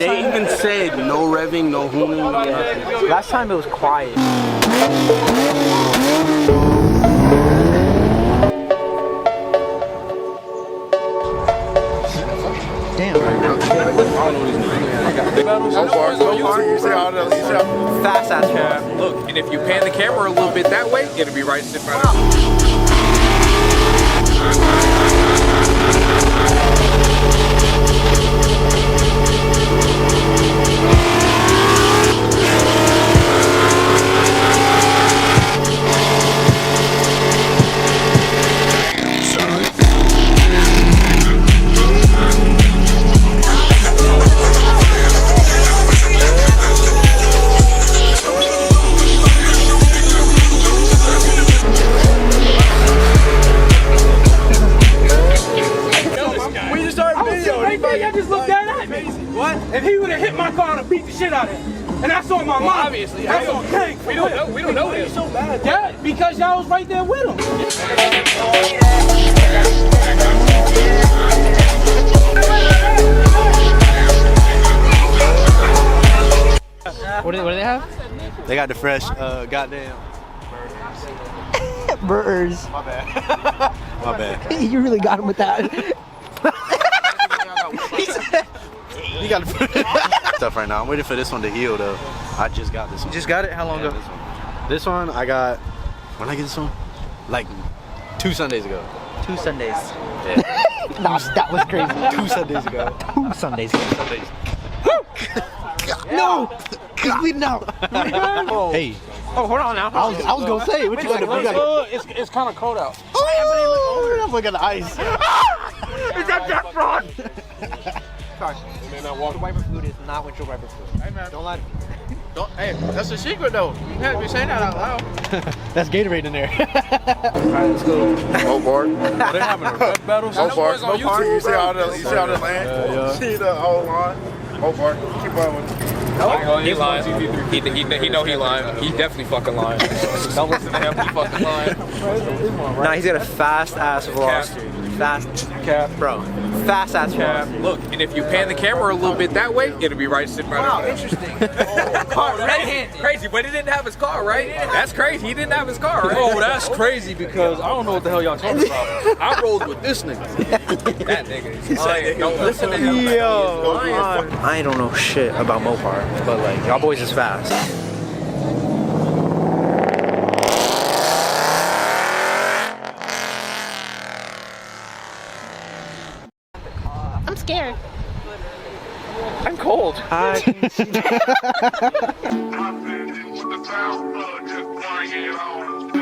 They even said no revving, no hooning, no nothing. Last time it was quiet. Damn. Fast ass cab. Look, and if you pan the camera a little bit that way, it'll be right in front of you. If he would have hit my car and beat the shit out of him, and I saw my mom, obviously, that's on gang. We don't know him. So bad. Yeah, because y'all was right there with him. What do they have? They got the fresh, goddamn. Burgers. My bad. My bad. You really got him with that. You got to stuff right now. I'm waiting for this one to heal though. I just got this one. You just got it? How long ago? This one I got. When did I get this one? Like 2 Sundays ago. 2 Sundays. Yeah. That was crazy. 2 Sundays ago. 2 Sundays. Sundays. No! He's bleeding out. Hey. Oh, hold on now. I was gonna say, what you got to It's kind of cold out. Oh, that boy got the ice. Is that Jack Fraud? Sorry. The wiper fluid is not windshield wiper fluid. Hey man. Don't lie to me. Hey, that's a secret though. You can't be saying that out loud. That's Gatorade in there. Alright, let's go. Hobart. They having a rap battle? Hobart. Hobart. You see all the land? Yeah. See the whole line? Hobart. Keep on with it. He lying. He know he lying. He definitely fucking lying. Don't listen to him. He fucking lying. Nah, he's got a fast ass velocity. Fast Cap. bro. Fast ass Yeah, velocity. look, and if you pan the camera a little bit that way, it'll be right sitting right Wow, over there. interesting. Crazy, but he didn't have his car, right? That's crazy. He didn't have his car, right? Oh, that's crazy because I don't know what the hell y'all talking about. I rolled with this nigga. That nigga. He's lying. Don't listen to him. Yo, I don't know shit about Mopar, but like y'all boys is fast. I'm scared. I'm cold. I can see I've been with the cloud, just bring it on.